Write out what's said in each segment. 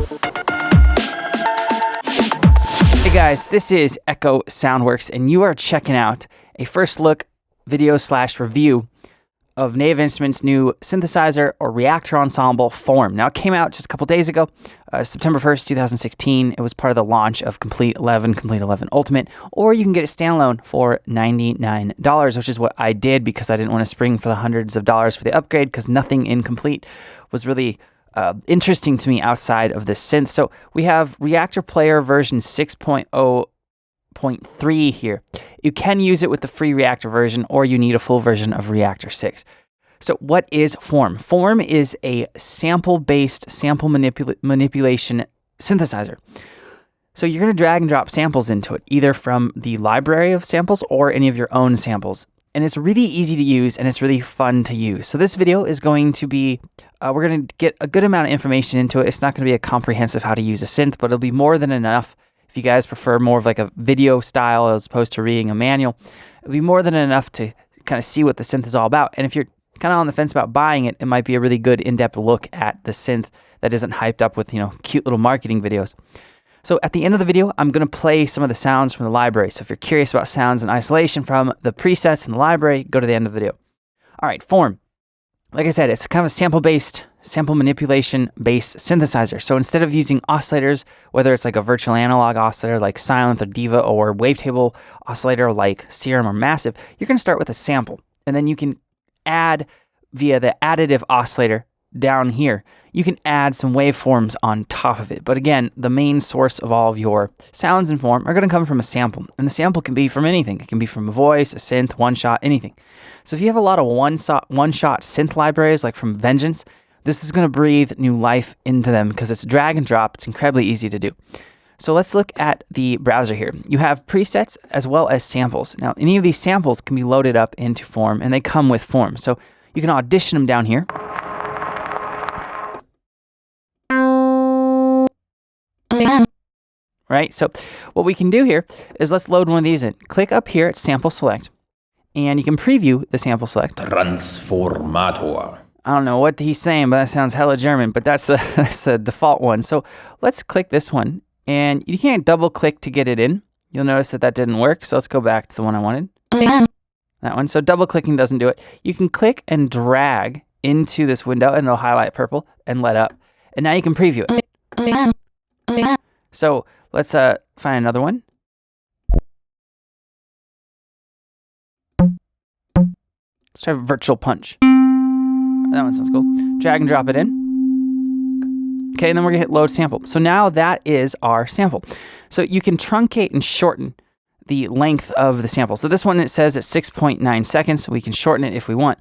Hey guys, this is Echo Soundworks, and you are checking out a first look video/review of Native Instruments' new synthesizer or reactor ensemble Form. Now, it came out just a couple days ago, September 1st, 2016. It was part of the launch of Complete 11 Ultimate, or you can get it standalone for $99, which is what I did because I didn't want to spring for the hundreds of dollars for the upgrade because nothing in Complete was really interesting to me outside of this synth. So we have Reactor Player version 6.0.3 here. You can use it with the free Reactor version, or you need a full version of Reactor 6. So what is Form? Form is a sample-based sample manipulation synthesizer. So you're going to drag and drop samples into it, either from the library of samples or any of your own samples. And it's really easy to use, and it's really fun to use. So this video is going to be, we're going to get a good amount of information into it. It's not going to be a comprehensive how to use a synth, but it'll be more than enough. If you guys prefer more of like a video style as opposed to reading a manual, it'll be more than enough to kind of see what the synth is all about. And if you're kind of on the fence about buying it, it might be a really good in-depth look at the synth that isn't hyped up with, cute little marketing videos. So at the end of the video, I'm going to play some of the sounds from the library. So if you're curious about sounds and isolation from the presets in the library, go to the end of the video. All right, Form. Like I said, it's kind of a sample manipulation-based synthesizer. So instead of using oscillators, whether it's like a virtual analog oscillator like Silent or Diva, or wavetable oscillator like Serum or Massive, you're going to start with a sample. And then you can add, via the additive oscillator down here, you can add some waveforms on top of it. But again, the main source of all of your sounds and form are going to come from a sample. And the sample can be from anything. It can be from a voice, a synth, one-shot, anything. So if you have a lot of one-shot synth libraries, like from Vengeance, this is going to breathe new life into them because it's drag and drop. It's incredibly easy to do. So let's look at the browser here. You have presets as well as samples. Now, any of these samples can be loaded up into Form, and they come with Form. So you can audition them down here. Right, so what we can do here is let's load one of these in. Click up here at Sample Select, and you can preview the Sample Select. Transformator. I don't know what he's saying, but that sounds hella German, but that's the default one. So let's click this one, and you can't double click to get it in. You'll notice that didn't work, so let's go back to the one I wanted. That one, so double clicking doesn't do it. You can click and drag into this window, and it'll highlight purple and let up. And now you can preview it. So let's find another one. Let's try Virtual Punch. That one sounds cool. Drag and drop it in. Okay, and then we're going to hit Load Sample. So now that is our sample. So you can truncate and shorten the length of the sample. So this one, it says it's 6.9 seconds. So we can shorten it if we want.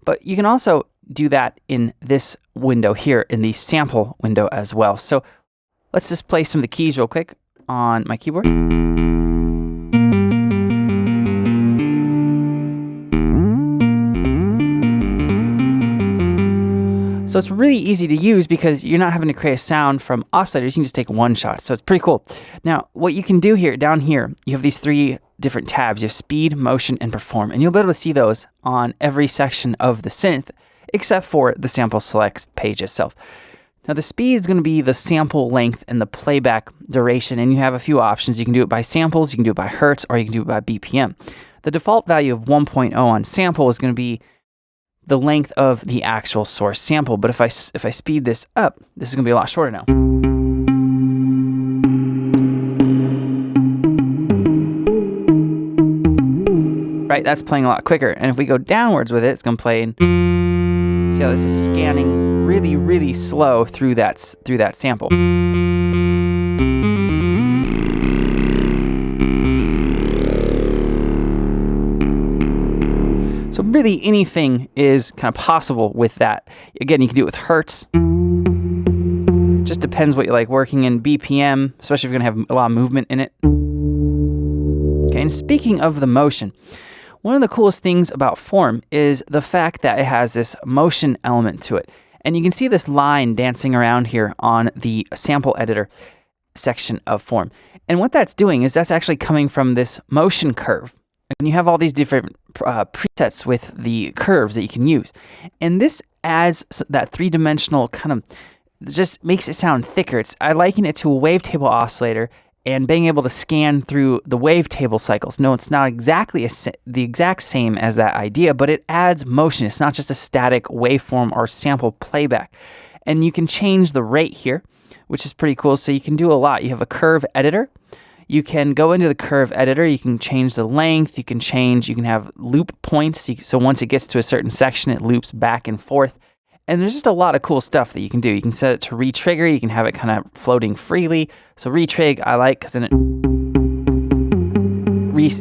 But you can also do that in this window here, in the sample window as well. So let's just play some of the keys real quick on my keyboard. So it's really easy to use because you're not having to create a sound from oscillators. You can just take one shot. So it's pretty cool. Now, what you can do here, down here, you have these three different tabs. You have Speed, Motion, and Perform. And you'll be able to see those on every section of the synth, except for the Sample Select page itself. Now, the speed is going to be the sample length and the playback duration, and you have a few options. You can do it by samples, you can do it by hertz, or you can do it by BPM. The default value of 1.0 on sample is going to be the length of the actual source sample, but if I speed this up, this is going to be a lot shorter now. Right, that's playing a lot quicker, and if we go downwards with it, it's going to play in. See how this is scanning really, really slow through that sample. So really anything is kind of possible with that. Again, you can do it with hertz. Just depends what you like working in. BPM, especially if you're going to have a lot of movement in it. Okay, and speaking of the motion, one of the coolest things about Form is the fact that it has this motion element to it. And you can see this line dancing around here on the sample editor section of Form. And what that's doing is that's actually coming from this motion curve. And you have all these different presets with the curves that you can use. And this adds that three-dimensional kind of just makes it sound thicker. I liken it to a wavetable oscillator and being able to scan through the wavetable cycles. No, it's not exactly the exact same as that idea, but it adds motion. It's not just a static waveform or sample playback. And you can change the rate here, which is pretty cool. So you can do a lot. You have a curve editor. You can go into the curve editor. You can change the length. You can have loop points. So once it gets to a certain section, it loops back and forth. And there's just a lot of cool stuff that you can do. You can set it to retrigger. You can have it kind of floating freely. So retrig I like because then it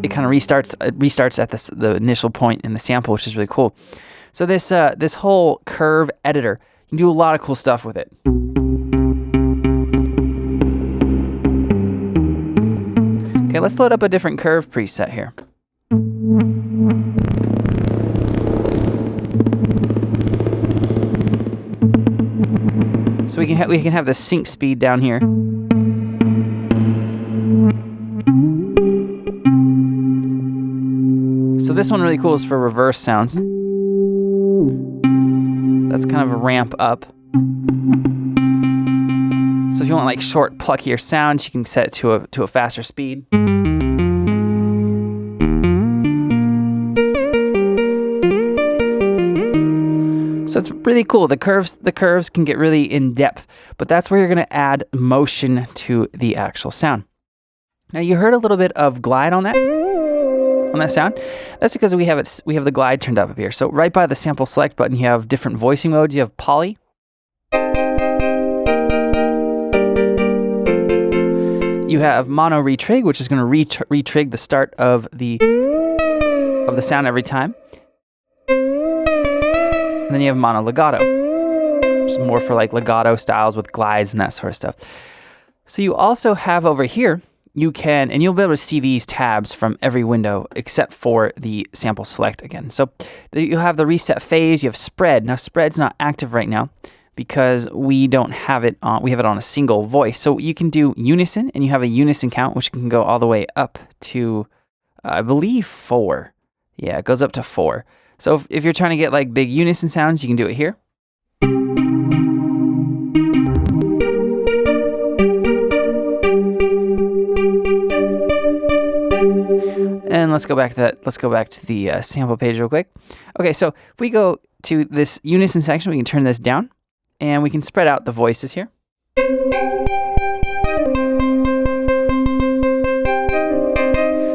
kind of restarts at the initial point in the sample, which is really cool. So this whole curve editor, you can do a lot of cool stuff with it. Okay, let's load up a different curve preset here. So we can have the sync speed down here. So this one really cool is for reverse sounds. That's kind of a ramp up. So if you want like short, pluckier sounds, you can set it to a faster speed. So it's really cool. The curves can get really in depth, but that's where you're going to add motion to the actual sound. Now you heard a little bit of glide on that sound. That's because we have the glide turned up here. So right by the sample select button, you have different voicing modes. You have poly. You have mono retrig, which is going to retrig the start of the sound every time. And then you have mono legato, which is more for like legato styles with glides and that sort of stuff. So you also have over here, you'll be able to see these tabs from every window except for the sample select again. So you have the reset phase, you have spread. Now spread's not active right now because we don't have it on, we have it on a single voice. So you can do unison, and you have a unison count, which can go all the way up to, I believe 4. Yeah, it goes up to 4. So if you're trying to get like big unison sounds, you can do it here. And let's go back to that. Let's go back to the sample page real quick. Okay, so if we go to this unison section, we can turn this down, and we can spread out the voices here.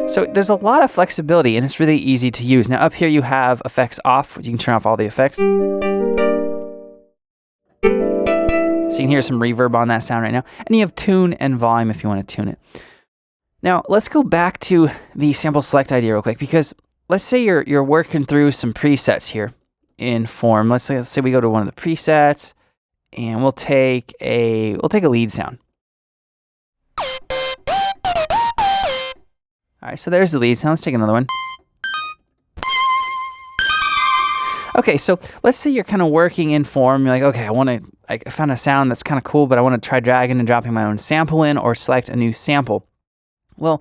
So there's a lot of flexibility, and it's really easy to use. Now up here you have effects off. You can turn off all the effects. So you can hear some reverb on that sound right now. And you have tune and volume if you want to tune it. Now let's go back to the sample select idea real quick, because let's say you're working through some presets here in form. Let's say we go to one of the presets, and we'll take a lead sound. All right, so there's the lead sound. Let's take another one. Okay, so let's say you're kind of working in form. You're like, okay, I found a sound that's kind of cool, but I want to try dragging and dropping my own sample in, or select a new sample. Well,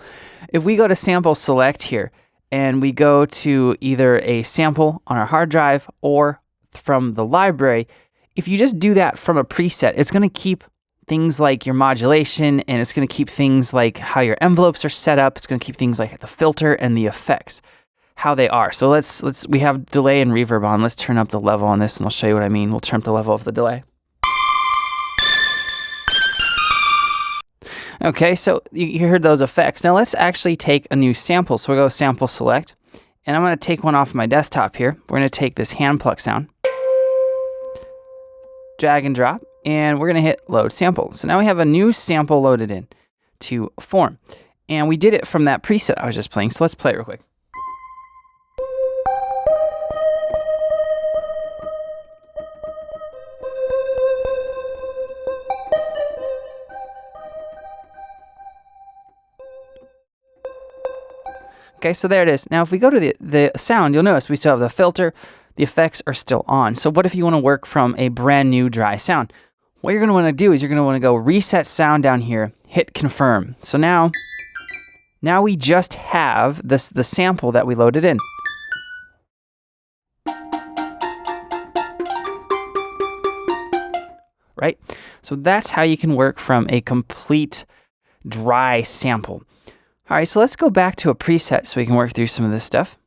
if we go to sample select here, and we go to either a sample on our hard drive or from the library, if you just do that from a preset, it's going to keep things like your modulation, and it's going to keep things like how your envelopes are set up. It's going to keep things like the filter and the effects, how they are. So we have delay and reverb on. Let's turn up the level on this, and I'll show you what I mean. We'll turn up the level of the delay. Okay, so you heard those effects. Now let's actually take a new sample. So we'll go sample select, and I'm going to take one off my desktop here. We're going to take this hand pluck sound, drag and drop, and we're going to hit load sample. So now we have a new sample loaded in to form. And we did it from that preset I was just playing. So let's play it real quick. Okay, so there it is. Now if we go to the sound, you'll notice we still have the filter. The effects are still on. So what if you want to work from a brand new dry sound? What you're going to want to do is you're going to want to go reset sound down here, hit confirm. So now we just have the sample that we loaded in. right? So that's how you can work from a complete dry sample. All right, so let's go back to a preset so we can work through some of this stuff.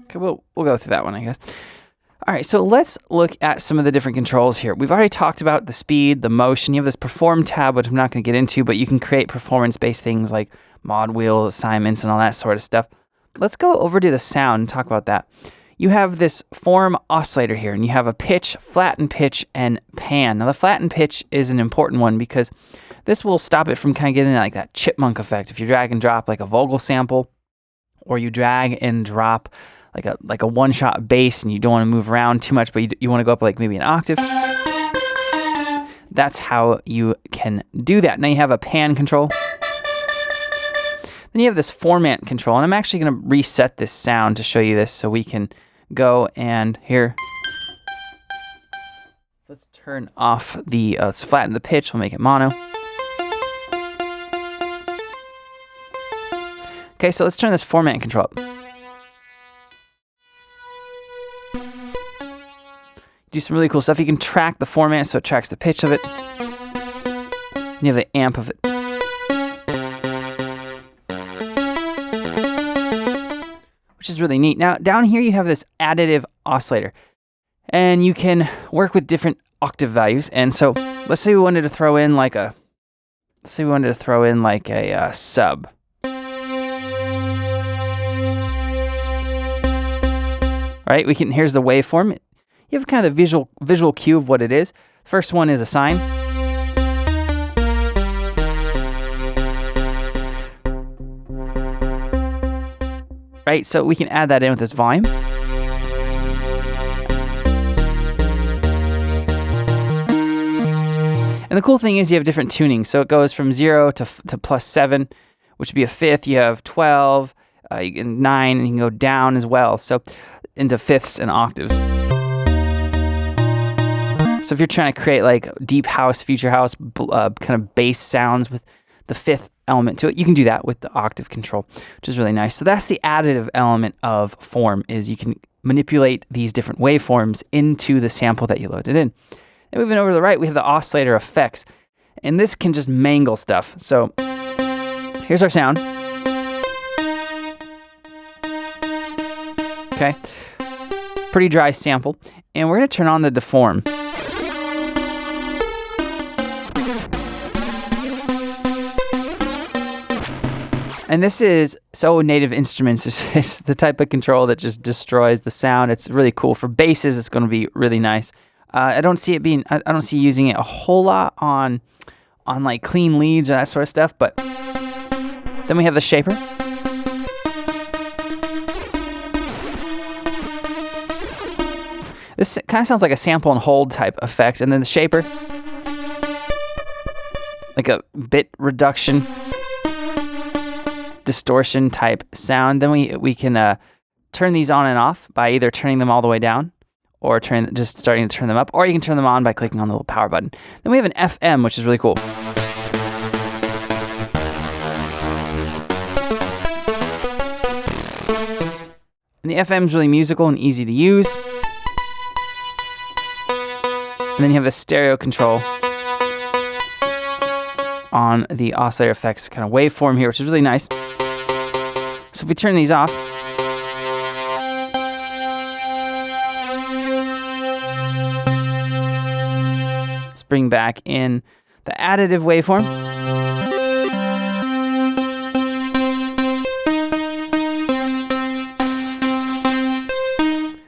Okay, we'll go through that one, I guess. All right, so let's look at some of the different controls here. We've already talked about the speed, the motion. You have this perform tab, which I'm not going to get into, but you can create performance-based things like mod wheel assignments and all that sort of stuff. Let's go over to the sound and talk about that. You have this form oscillator here, and you have a pitch, flatten pitch, and pan. Now, the flatten pitch is an important one because this will stop it from kind of getting like that chipmunk effect. If you drag and drop like a vocal sample, or you drag and drop like a one-shot bass and you don't want to move around too much, but you want to go up like maybe an octave. That's how you can do that. Now you have a pan control. Then you have this format control, and I'm actually going to reset this sound to show you this so we can go and here. Let's turn off the, let's flatten the pitch, we'll make it mono. Okay, so let's turn this format control up. Do some really cool stuff. You can track the format so it tracks the pitch of it. And you have the amp of it. Which is really neat. Now, down here you have this additive oscillator. And you can work with different octave values. And so, let's say we wanted to throw in like a sub. Right? Here's the waveform. You have kind of the visual cue of what it is. First one is a sine. Right, so we can add that in with this volume. And the cool thing is you have different tunings. So it goes from 0 to +7, which would be a fifth. You have 12, you can 9, and you can go down as well. So into fifths and octaves. So if you're trying to create like deep house, future house, kind of bass sounds with the fifth element to it, you can do that with the octave control, which is really nice. So that's the additive element of form, is you can manipulate these different waveforms into the sample that you loaded in. And moving over to the right, we have the Oscillator Effects. And this can just mangle stuff. So here's our sound. Okay. Pretty dry sample. And we're going to turn on the deform. And this is so Native Instruments. It's the type of control that just destroys the sound. It's really cool. For basses, it's going to be really nice. I don't see using it a whole lot on like clean leads or that sort of stuff. But then we have the shaper. This kind of sounds like a sample and hold type effect. And then the shaper, like a bit reduction, distortion type sound. Then we can turn these on and off by either turning them all the way down or just starting to turn them up, or you can turn them on by clicking on the little power button. Then we have an FM, which is really cool. And the FM is really musical and easy to use. And then you have a stereo control on the Oscillator Effects kind of waveform here, which is really nice. So if we turn these off, let's bring back in the additive waveform.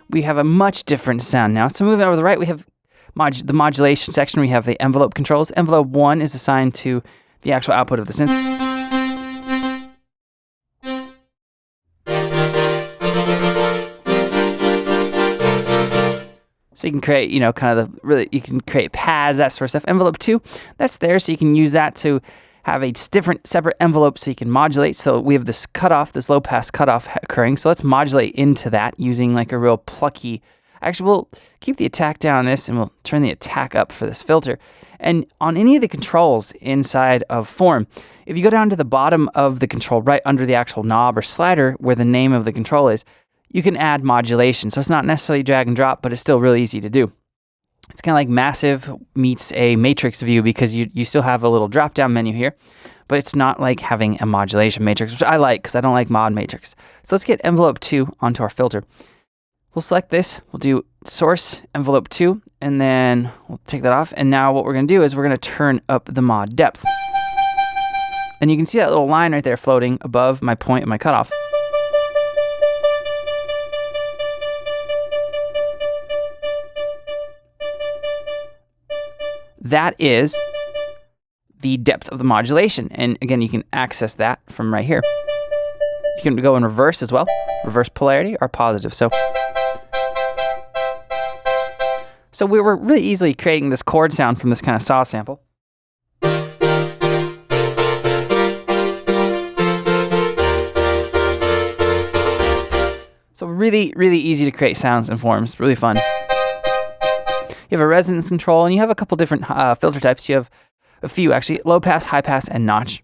We have a much different sound now. So moving over to the right, we have the modulation section. We have the envelope controls. Envelope 1 is assigned to the actual output of the synth. So you can create, you can create pads, that sort of stuff. Envelope 2, that's there, so you can use that to have a different separate envelope so you can modulate. So we have this cutoff, this low pass cutoff occurring. So let's modulate into that using like a real plucky. Actually, we'll keep the attack down on this and we'll turn the attack up for this filter. And on any of the controls inside of Form, If you go down to the bottom of the control, right under the actual knob or slider where the name of the control is, you can add modulation. So it's not necessarily drag and drop, but it's still really easy to do. It's kind of like Massive meets a matrix view because you still have a little drop-down menu here, but it's not like having a modulation matrix, which I like because I don't like mod matrix. So let's get envelope 2 onto our filter. We'll select this, we'll do source envelope 2, and then we'll take that off. And now what we're going to do is we're going to turn up the mod depth. And you can see that little line right there floating above my point and my cutoff. That is the depth of the modulation. And again, you can access that from right here. You can go in reverse as well, reverse polarity or positive. So we were really easily creating this chord sound from this kind of saw sample. So really, really easy to create sounds and forms, really fun. You have a resonance control, and you have a couple different filter types. You have a few, actually, low pass, high pass, and notch.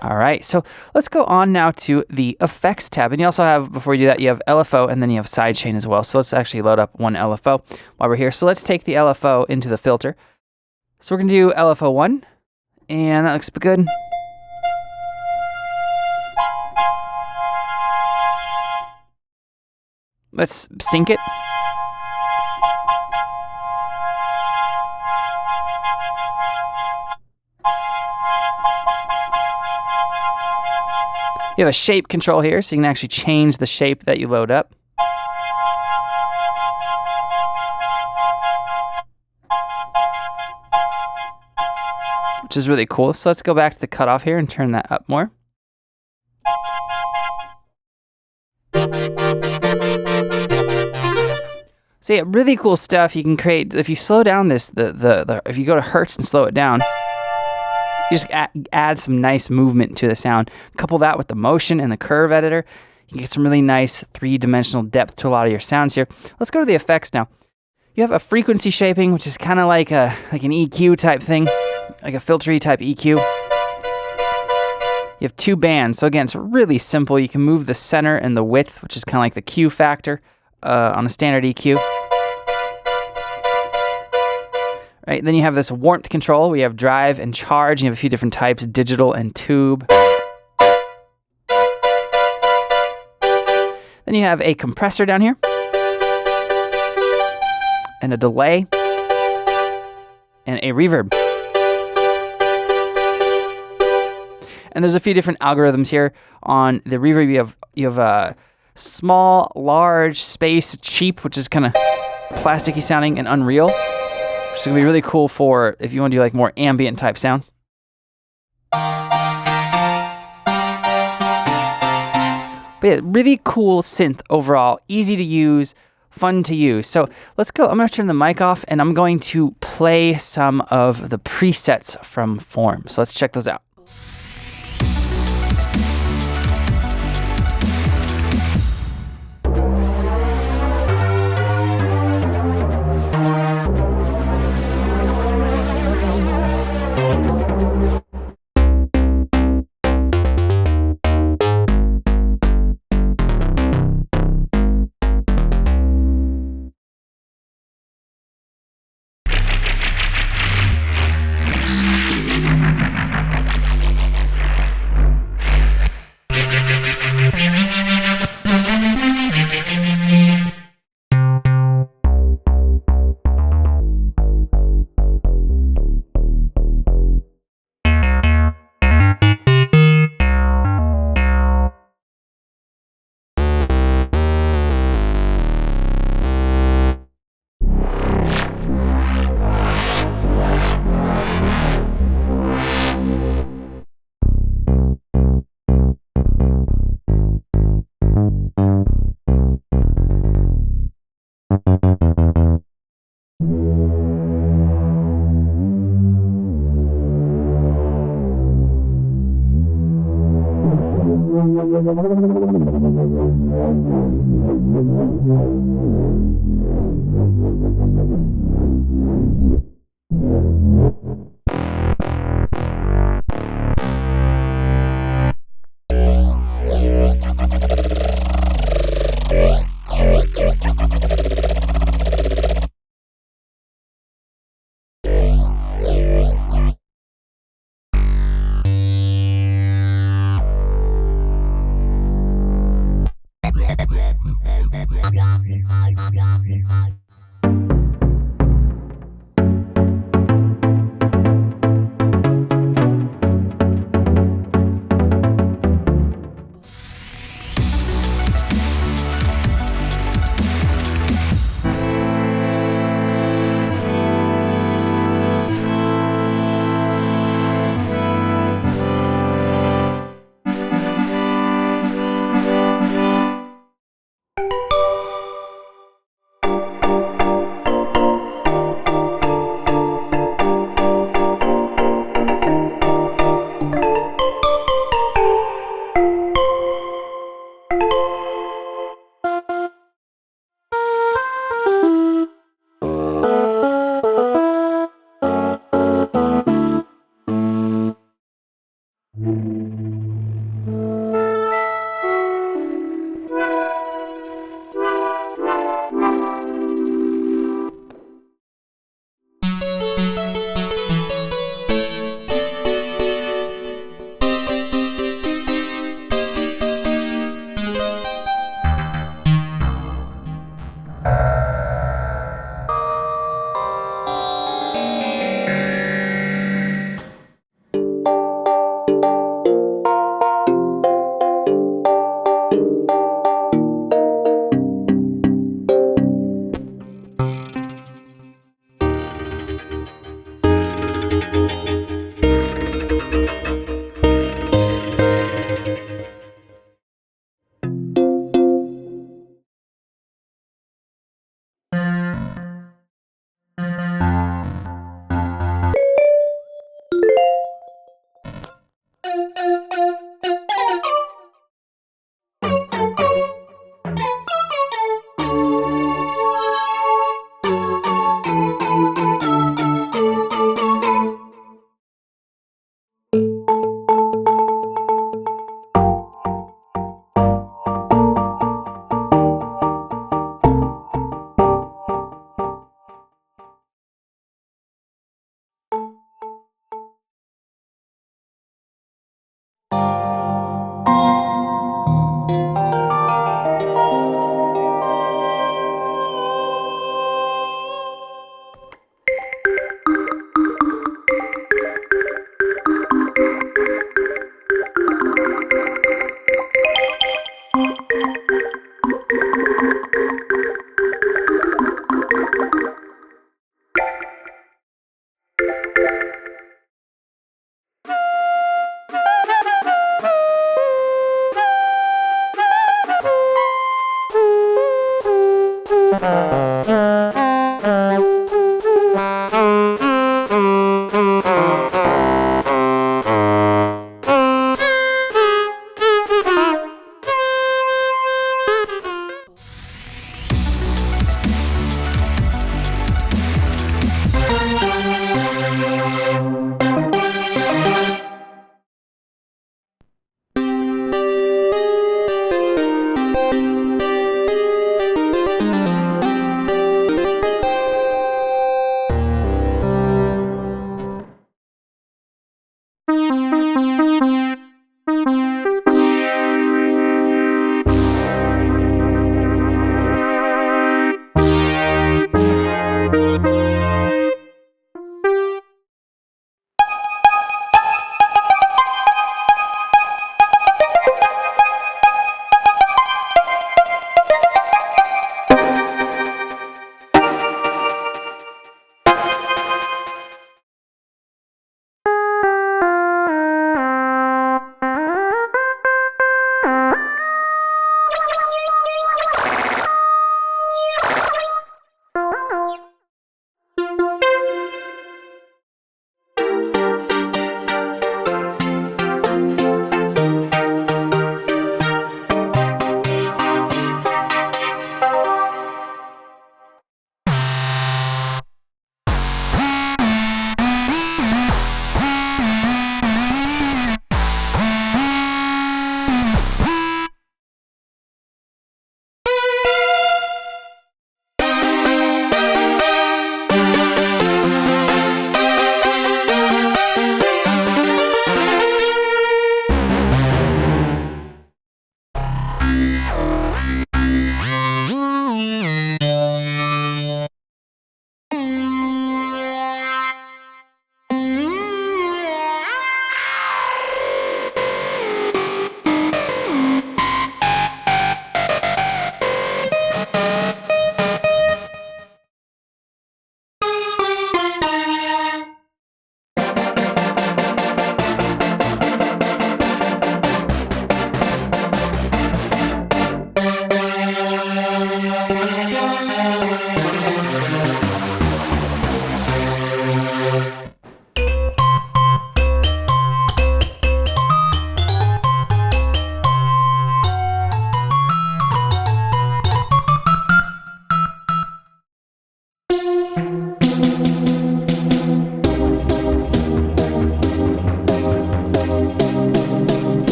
All right, so let's go on now to the Effects tab. And you also have, before you do that, you have LFO, and then you have sidechain as well. So let's actually load up one LFO while we're here. So let's take the LFO into the filter. So we're going to do LFO 1, and that looks good. Let's sync it. You have a shape control here, so you can actually change the shape that you load up. Which is really cool. So let's go back to the cutoff here and turn that up more. So yeah, really cool stuff you can create. If you slow down this, if you go to Hertz and slow it down, you just add some nice movement to the sound. Couple that with the motion and the curve editor, you can get some really nice three-dimensional depth to a lot of your sounds here. Let's go to the effects now. You have a frequency shaping, which is kind of like an EQ type thing, like a filtery type EQ. You have 2 bands. So again, it's really simple. You can move the center and the width, which is kind of like the Q factor on a standard EQ. Right, then you have this warmth control. We have drive and charge. You have a few different types, digital and tube. Then you have a compressor down here, and a delay, and a reverb. And there's a few different algorithms here. On the reverb, you have small, large, space, cheap, which is kind of plasticky sounding, and unreal. Which is going to be really cool for if you want to do like more ambient type sounds. But yeah, really cool synth overall. Easy to use, fun to use. So let's go. I'm going to turn the mic off and I'm going to play some of the presets from Form. So let's check those out.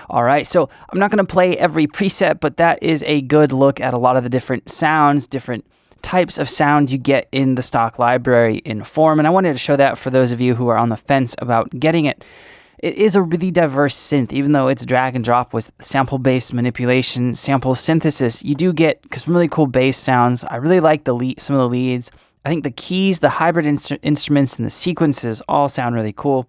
All right, so I'm not going to play every preset, but that is a good look at a lot of the different sounds, different types of sounds you get in the stock library in Form, and I wanted to show that for those of you who are on the fence about getting it. It is a really diverse synth, even though it's drag and drop with sample-based manipulation, sample synthesis. You do get some really cool bass sounds. I really like some of the leads. I think the keys, the hybrid instruments, and the sequences all sound really cool.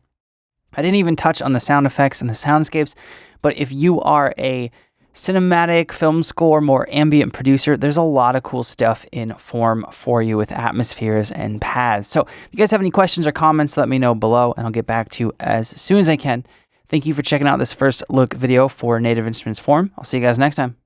I didn't even touch on the sound effects and the soundscapes, but if you are a cinematic, film score, more ambient producer, there's a lot of cool stuff in Form for you with atmospheres and paths. So if you guys have any questions or comments, let me know below, and I'll get back to you as soon as I can. Thank you for checking out this first look video for Native Instruments Form. I'll see you guys next time.